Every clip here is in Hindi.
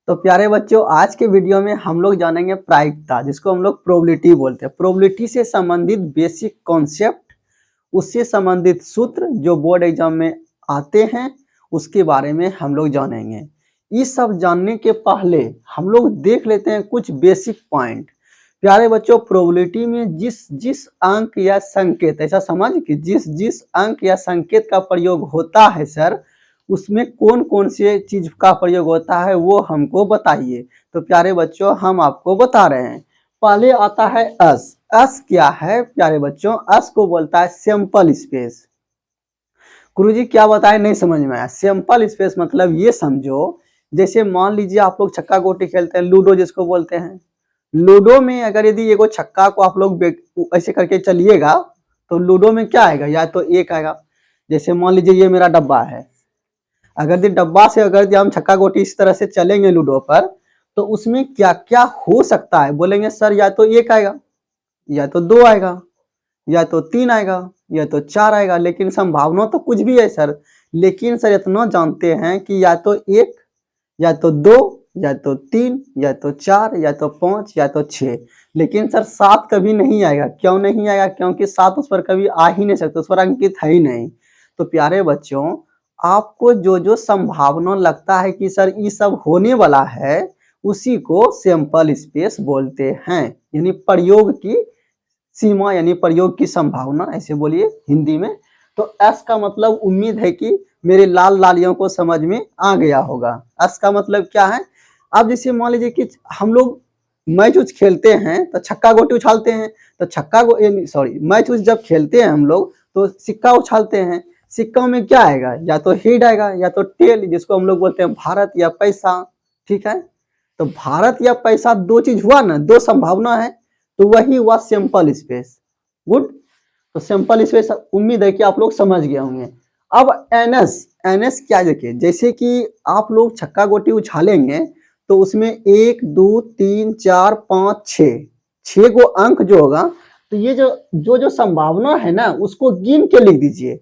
तो प्यारे बच्चों, आज के वीडियो में हम लोग जानेंगे प्रायिकता, जिसको हम लोग प्रोबेबिलिटी बोलते हैं। प्रोबेबिलिटी से संबंधित बेसिक कॉन्सेप्ट, उससे संबंधित सूत्र जो बोर्ड एग्जाम में आते हैं, उसके बारे में हम लोग जानेंगे। ये सब जानने के पहले हम लोग देख लेते हैं कुछ बेसिक पॉइंट। प्यारे बच्चों, प्रोबेबिलिटी में जिस जिस अंक या संकेत, ऐसा समझ कि जिस जिस अंक या संकेत का प्रयोग होता है सर, उसमें कौन कौन से चीज का प्रयोग होता है वो हमको बताइए। तो प्यारे बच्चों, हम आपको बता रहे हैं। पहले आता है अस। अस क्या है प्यारे बच्चों? अस को बोलता है सैंपल स्पेस। गुरुजी क्या बताए, नहीं समझ में आया। सैंपल स्पेस मतलब ये समझो, जैसे मान लीजिए आप लोग छक्का गोटी खेलते हैं, लूडो जिसको बोलते हैं। लूडो में अगर यदि एगो छक्का को आप लोग ऐसे करके चलिएगा तो लूडो में क्या आएगा? या तो एक आएगा। जैसे मान लीजिए ये मेरा डब्बा है, अगर डब्बा से अगर हम छक्का गोटी इस तरह से चलेंगे लूडो पर, तो उसमें क्या क्या हो सकता है? बोलेंगे सर या तो एक आएगा, या तो दो आएगा, या तो तीन आएगा, या तो चार आएगा। लेकिन संभावना तो कुछ भी है सर। लेकिन सर इतना जानते हैं कि या तो एक, या तो दो, या तो तीन, या तो चार, या तो पांच, या तो छह। लेकिन सर सात कभी नहीं आएगा। क्यों नहीं आएगा? क्योंकि सात उस पर कभी आ ही नहीं सकता, उस पर अंकित है ही नहीं। तो प्यारे बच्चों, आपको जो जो संभावना लगता है कि सर ये सब होने वाला है, उसी को सैंपल स्पेस बोलते हैं। यानी प्रयोग की सीमा, यानी प्रयोग की संभावना, ऐसे बोलिए हिंदी में। तो एस का मतलब उम्मीद है कि मेरे लाल लालियों को समझ में आ गया होगा। एस का मतलब क्या है? अब जैसे मान लीजिए कि हम लोग मैच उच खेलते हैं तो छक्का गोटी उछालते हैं। तो मैच उच जब खेलते हैं हम लोग तो सिक्का उछालते हैं। सिक्का में क्या आएगा? या तो हेड आएगा, या तो टेल, जिसको हम लोग बोलते हैं भारत या पैसा। ठीक है, तो भारत या पैसा दो चीज हुआ ना, दो संभावना है, तो वही हुआ सैंपल स्पेस। गुड। तो सैंपल स्पेस उम्मीद है कि आप लोग समझ गए होंगे। अब एनएस, एनएस क्या? देखिए, जैसे कि आप लोग छक्का गोटी उछालेंगे तो उसमें एक, दो, तीन, चार, पांच, छह गो अंक जो होगा, तो ये जो जो जो संभावना है ना, उसको गिन के लिख दीजिए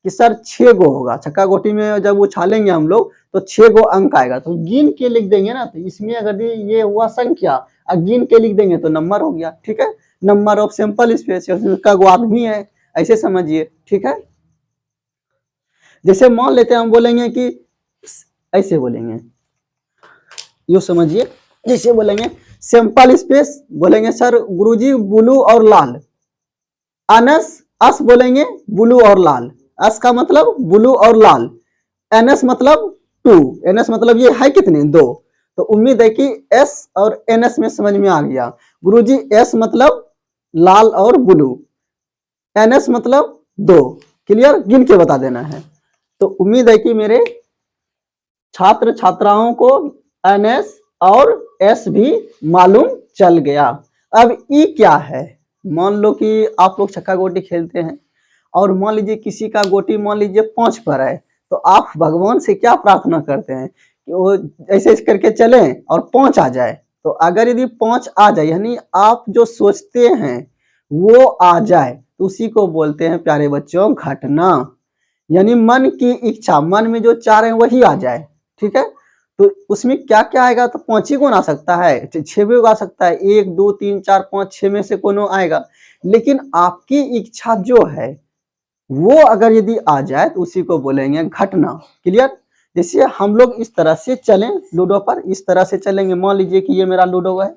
कि सर छह गो होगा। छक्का गोटी में जब उछालेंगे हम लोग तो छह गो अंक आएगा, तो गिन के लिख देंगे ना। तो इसमें अगर ये हुआ संख्या, गिन के लिख देंगे तो नंबर हो गया। ठीक है, नंबर ऑफ सैंपल स्पेस, का गो आदमी है, ऐसे समझिए। ठीक है, जैसे मान लेते हैं हम बोलेंगे कि ऐसे बोलेंगे, यू समझिए। जैसे बोलेंगे सैंपल स्पेस, बोलेंगे सर गुरुजी ब्लू और लाल। अनस, अस बोलेंगे ब्लू और लाल। अस का मतलब ब्लू और लाल। एनएस मतलब टू। एनएस मतलब ये है कितने? दो। तो उम्मीद है कि एस और एनएस में समझ में आ गया। गुरुजी एस मतलब लाल और ब्लू, एनएस मतलब दो। क्लियर? गिन के बता देना है। तो उम्मीद है कि मेरे छात्र छात्राओं को एनएस और एस भी मालूम चल गया। अब ई क्या है? मान लो कि आप लोग छक्का गोटी खेलते हैं और मान लीजिए किसी का गोटी मान लीजिए 5 पर है, तो आप भगवान से क्या प्रार्थना करते हैं कि वो ऐसे करके चले और 5 आ जाए। तो अगर यदि 5 आ जाए, यानी आप जो सोचते हैं वो आ जाए, तो उसी को बोलते हैं प्यारे बच्चों घटना। यानी मन की इच्छा, मन में जो चाह रहे हैं वही आ जाए। ठीक है, तो उसमें क्या क्या आएगा? तो 5 ही गुण आ सकता है, 6 भी आ सकता है, 1, 2, 3, 4, 5, 6 में से कोनो आएगा। लेकिन आपकी इच्छा जो है वो अगर यदि आ जाए तो उसी को बोलेंगे घटना। क्लियर? जैसे हम लोग इस तरह से चलें लूडो पर, इस तरह से चलेंगे। मान लीजिए कि ये मेरा लूडो है,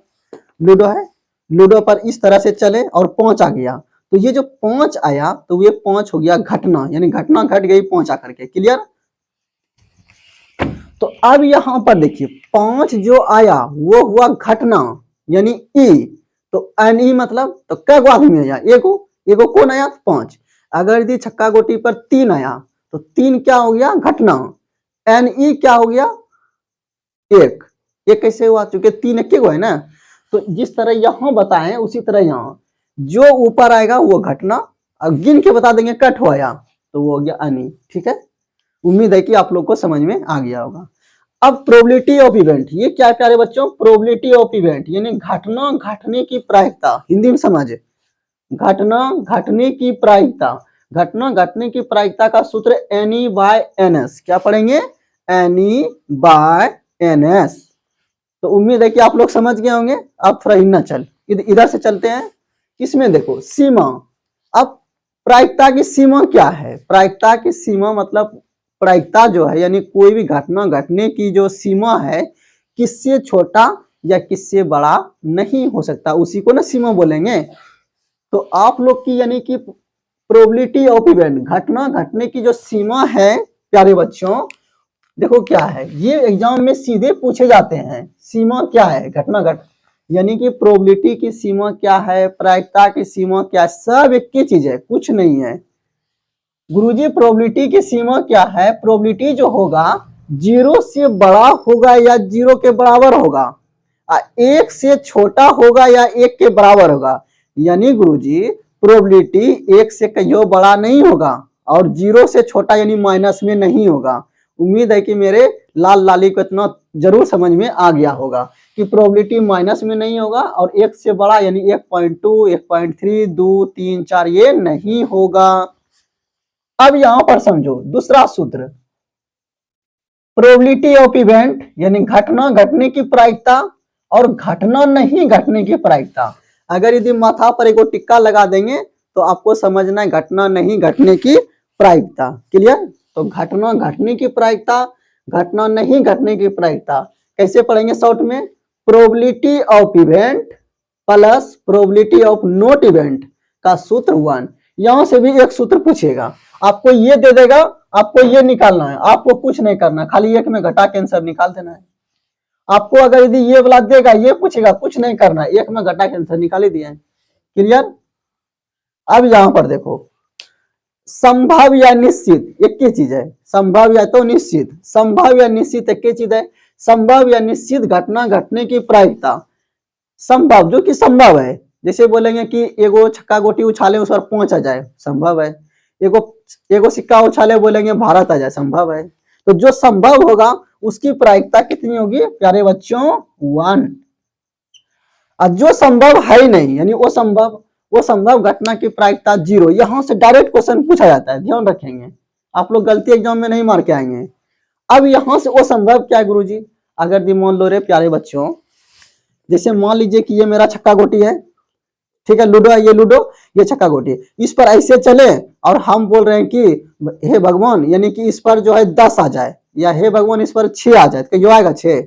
लूडो है, लूडो पर इस तरह से चले और 5 आ गया। तो ये जो 5 आया, तो ये 5 हो गया घटना, यानी घटना घट गई 5 आकर के। क्लियर? तो अब यहां पर देखिए 5 जो आया वो हुआ घटना, यानी ई। तो एन ई मतलब, तो कै गो आदमी आया? एगो। एगो कौन आया? 5। अगर यदि छक्का गोटी पर 3 आया तो 3 क्या हो गया? घटना। एन ई क्या हो गया? एक। ये कैसे हुआ? चूंकि 3 एक है ना। तो जिस तरह यहां बताएं उसी तरह यहां जो ऊपर आएगा वो घटना, अब गिन के बता देंगे कट हो आया तो वो हो गया अनी। ठीक है, उम्मीद है कि आप लोग को समझ में आ गया होगा। अब प्रोबेबिलिटी ऑफ इवेंट, ये क्या प्यारे बच्चों? प्रोबेबिलिटी ऑफ इवेंट यानी घटना घटने की प्रायिकता। हिंदी में समझे, घटना घटने की प्रायिकता। घटना घटने की प्रायिकता का सूत्र N E by N S. क्या पढ़ेंगे? N E by N S. तो उम्मीद है कि आप लोग समझ गए होंगे। अब थोड़ा हिलना इधर से चलते हैं। इसमें देखो सीमा। अब प्रायिकता की सीमा क्या है? प्रायिकता की सीमा मतलब प्रायिकता जो है यानी कोई भी घटना घटने की जो सीमा है, किससे छोटा या किससे बड़ा नहीं हो सकता, उसी को ना सीमा बोलेंगे। तो आप लोग की यानी कि प्रोबेबिलिटी ऑफ इवेंट, घटना घटने की जो सीमा है प्यारे बच्चों, देखो क्या है, ये एग्जाम में सीधे पूछे जाते हैं। सीमा क्या है? घटना घट यानी कि प्रोबेबिलिटी की सीमा क्या है, प्रायिकता की सीमा क्या है, सब एक ही चीज है, कुछ नहीं है। गुरुजी प्रोबेबिलिटी की सीमा क्या है? प्रोबेबिलिटी जो होगा जीरो से बड़ा होगा या जीरो के बराबर होगा, एक से छोटा होगा या एक के बराबर होगा। यानी गुरुजी प्रोबेबिलिटी एक से कहीं बड़ा नहीं होगा और जीरो से छोटा यानी माइनस में नहीं होगा। उम्मीद है कि मेरे लाल लाली को इतना जरूर समझ में आ गया होगा कि प्रोबेबिलिटी माइनस में नहीं होगा और एक से बड़ा यानी 1.2, 1.3, 2, 3, 4 ये नहीं होगा। अब यहां पर समझो दूसरा सूत्र, प्रोबेबिलिटी ऑफ इवेंट यानी घटना घटने की प्रायिकता और घटना नहीं घटने की प्रायिकता। अगर यदि माथा पर एक टिक्का लगा देंगे तो आपको समझना है घटना नहीं घटने की प्रायिकता। क्लियर? तो घटना घटने की प्रायिकता, घटना नहीं घटने की प्रायिकता कैसे पढ़ेंगे शॉर्ट में? Probability of event plus probability of not event का सूत्र 1। यहां से भी एक सूत्र पूछेगा, आपको ये दे देगा, आपको ये निकालना है, आपको कुछ नहीं करना, खाली एक में घटा के आंसर निकाल देना है। आपको अगर यदि ये वाला देगा, ये पूछेगा, कुछ नहीं करना, एक में घटा के आंसर निकाल ही दिया है। क्लियर? अब यहां पर देखो, संभव या निश्चित एक ही चीज है, संभव या तो निश्चित, संभव या निश्चित एक ही चीज है। संभव या निश्चित घटना घटने की प्रायिकता, संभव जो कि संभव है, जैसे बोलेंगे कि एगो छक्का गोटी उछाले उस पर पहुंच आ जाए, संभव है। एगो एगो सिक्का उछाले बोलेंगे भारत आ जाए, संभव है। तो जो संभव होगा उसकी प्रायिकता कितनी होगी प्यारे बच्चों? 1। और जो संभव है ही नहीं यानी वो संभव घटना की प्रायिकता 0। यहां से डायरेक्ट क्वेश्चन पूछा जाता है, ध्यान रखेंगे, आप लोग गलती एग्जाम में नहीं मार के आएंगे। अब यहां से वो संभव क्या है गुरुजी? अगर मान लो रे प्यारे बच्चों, जैसे मान लीजिए कि ये मेरा छक्का गोटी है, ठीक है, लूडो है, ये लूडो, ये छक्का गोटी, इस पर ऐसे चले और हम बोल रहे हैं कि हे भगवान यानी कि इस पर जो है 10 आ जाए, या हे भगवान इस पर 6 आ जाए, तो जो आएगा 6,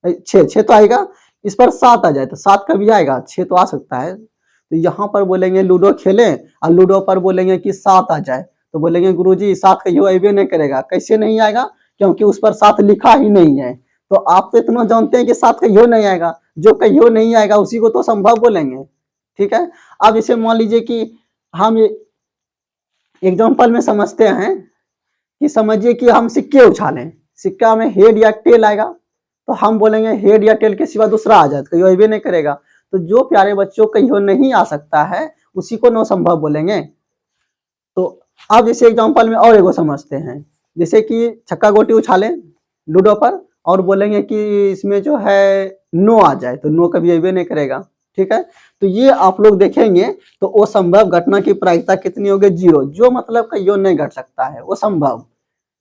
6 तो आएगा। इस पर 7 आ जाए तो 7 कभी आएगा, 6 तो आ सकता है। तो यहाँ पर बोलेंगे लूडो खेलें और लूडो पर बोलेंगे कि 7 आ जाए, तो बोलेंगे गुरुजी 7 कहियो अबे नहीं करेगा। कैसे नहीं आएगा? क्योंकि उस पर 7 लिखा ही नहीं है। तो आप तो इतना जानते हैं कि 7 कहियो नहीं आएगा, जो कहियो नहीं आएगा उसी को तो संभव बोलेंगे। ठीक है? अब इसे मान लीजिए कि हम एग्जाम्पल में समझते हैं कि समझिए कि हम सिक्के उछालें, सिक्का में हेड या टेल आएगा, तो हम बोलेंगे हेड या टेल के सिवा दूसरा आ जाए, कहियो अबे नहीं करेगा। तो जो प्यारे बच्चों कहियो नहीं आ सकता है उसी को नो संभव बोलेंगे। तो अब जैसे एग्जाम्पल में और एगो समझते हैं, जैसे कि छक्का गोटी उछालें लूडो पर और बोलेंगे कि इसमें जो है नो आ जाए, तो नो कभी अबे नहीं करेगा। ठीक है? तो ये आप लोग देखेंगे तो वो संभव घटना की प्रायिकता कितनी होगी? 0, जो मतलब कहियो नहीं घट सकता है वो संभव।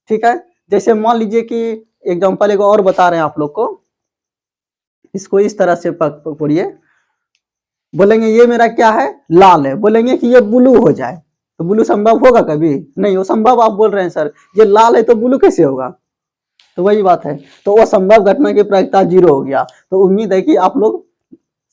ठीक है? जैसे मान लीजिए कि एग्जाम्पल एगो और बता रहे हैं आप लोग को, इसको इस तरह से पढ़िए। बोलेंगे ये मेरा क्या है? लाल है, बोलेंगे कि ये ब्लू हो जाए, तो ब्लू संभव होगा कभी नहीं? वो संभव आप बोल रहे हैं सर, ये लाल है तो ब्लू कैसे होगा? तो वही बात है, तो वो संभव घटना की प्रायिकता 0 हो गया। तो उम्मीद है कि आप लोग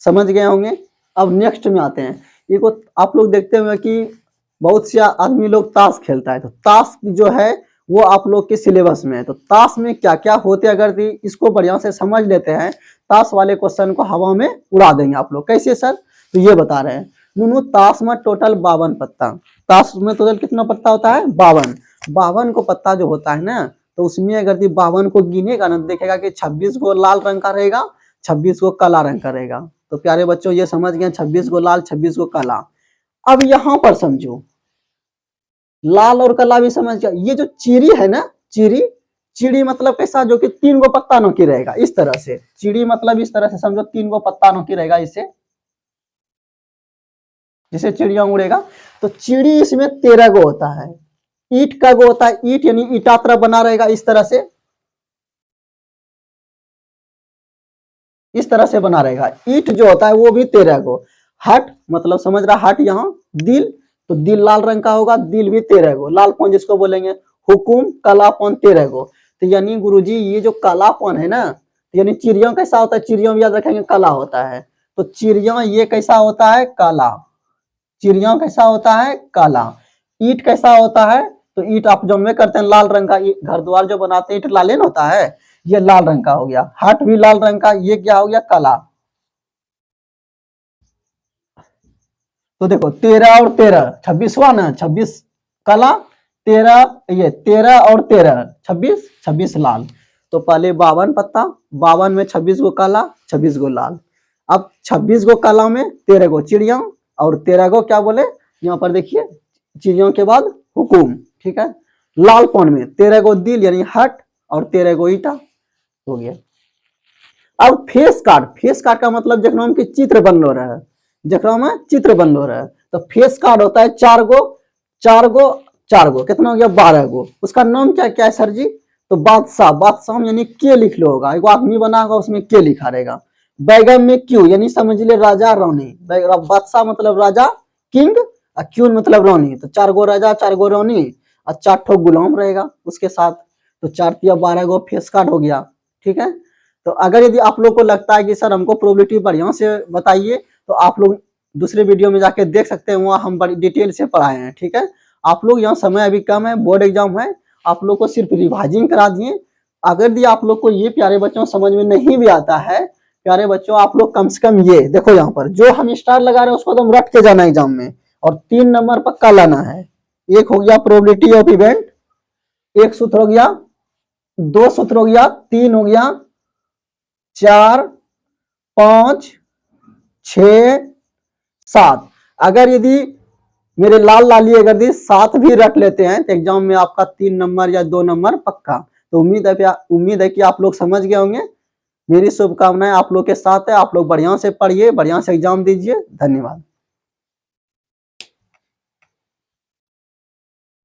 समझ गए होंगे। अब नेक्स्ट में आते हैं, एक आप लोग देखते हुए कि बहुत से आदमी लोग ताश खेलता है, तो ताश जो है वो आप लोग के सिलेबस में है। तो ताश में क्या क्या होते हैं अगर इसको बढ़िया से समझ लेते हैं, ताश वाले क्वेश्चन को हवा में उड़ा देंगे आप लोग। कैसे सर? तो ये बता रहे हैं, नुनू ताश में टोटल 52 पत्ता, ताश में टोटल कितना पत्ता होता है? 52। 52 को पत्ता जो होता है ना, तो उसमें अगर 52 को गिनेगा ना, देखेगा कि 26 को लाल रंग का रहेगा, 26 को काला रंग का रहेगा। तो प्यारे बच्चों ये समझ गए, 26 को लाल, 26 को काला। अब यहां पर समझो, लाल और काला भी समझ गया। ये जो चिड़ी है ना, चिड़ी, चिड़ी मतलब कैसा? जो कि 3 गो पत्ता नोकी रहेगा, इस तरह से चिड़ी मतलब इस तरह से समझो, 3 गो पत्ता नोकी रहेगा, इससे जैसे चिड़िया उड़ेगा। तो चिड़ी इसमें 13 गो होता है। ईट का गो होता है, ईट यानी ईटा तरह बना रहेगा इस तरह से। इस तरह से बना रहेगा। ईट जो होता है वो भी 13 गो। हट मतलब समझ रहा, हट यहाँ दिल, तो दिल लाल रंग का होगा, दिल भी 13 गो, लालपन जिसको बोलेंगे। हुकुम कालापन 13 गो। तो यानी गुरुजी ये जो कालापन है ना, यानी चिड़ियों कैसा होता है, चिड़ियों में याद रखेंगे काला होता है, तो चिड़ियों ये कैसा होता है, काला। चिड़ियों कैसा होता है, काला। ईट कैसा होता है, तो ईट आप जो में करते हैं लाल रंग का, घर द्वार जो बनाते हैं ईट लाल न होता है, ये लाल रंग का हो गया। हट भी लाल रंग का, ये क्या हो गया, काला। तो देखो 13 और 13 26 हुआ ना, 26 काला, 13 ये 13 और 13 26, 26 लाल। तो पहले 52 पत्ता, 52 में 26 गो काला, 26 गो लाल। अब 26 गो काला में 13 गो चिड़िया और 13 गो क्या बोले, यहाँ पर देखिए चिड़ियों के बाद हुकुम, ठीक है। लालपन में 13 गो दिल यानी हट और 13 गो ईटा हो गया। अब फेस कार्ड, फेस कार्ड का मतलब जखना में चित्र बनलो रहे, जखना में चित्र बनलो रहे, तो फेस कार्ड होता है 4 गो, 4 गो 4 गो, कितना हो गया, 12 गो। उसका नाम क्या क्या है सर जी, तो बादशाह, बादशाह यानी के लिख लो होगा, एक आदमी बना होगा उसमें के लिखा रहेगा। बैगन में क्यों यानी समझ ले राजा रानी, बादशाह मतलब राजा किंग, और क्यून मतलब रानी, तो 4 गो राजा 4 गो रानी और 4 ठो गुलाम रहेगा उसके साथ, तो 4 तिया 12 गो फेस कार्ड हो गया, ठीक है। तो अगर यदि आप लोग को लगता है कि सर हमको प्रोबेबिलिटी बढ़िया से बताइए, तो आप लोग दूसरे वीडियो में जाके देख सकते हैं, वहाँ हम बड़ी डिटेल से पढ़ाए हैं, ठीक है। आप लोग यहाँ समय अभी कम है, बोर्ड एग्जाम है, आप लोग को सिर्फ रिवाइजिंग करा दिए। अगर भी आप लोग को ये प्यारे बच्चों समझ में नहीं भी आता है, प्यारे बच्चों आप लोग कम से कम ये देखो, यहाँ पर जो हम स्टार लगा रहे हैं उसको तुम रट के जाना एग्जाम में, और 3 नंबर पक्का लाना है। एक हो गया प्रोबेबिलिटी ऑफ इवेंट, एक सूत्र हो गया, 2 सूत्र हो गया, 3 हो गया, 4 5 6 7। अगर यदि मेरे लाल लाली अगर दी 7 भी रख लेते हैं तो एग्जाम में आपका 3 नंबर या 2 नंबर पक्का। तो उम्मीद है कि आप लोग समझ गए होंगे। मेरी शुभकामनाएं आप लोग के साथ है, आप लोग बढ़िया से पढ़िए, बढ़िया से एग्जाम दीजिए। धन्यवाद।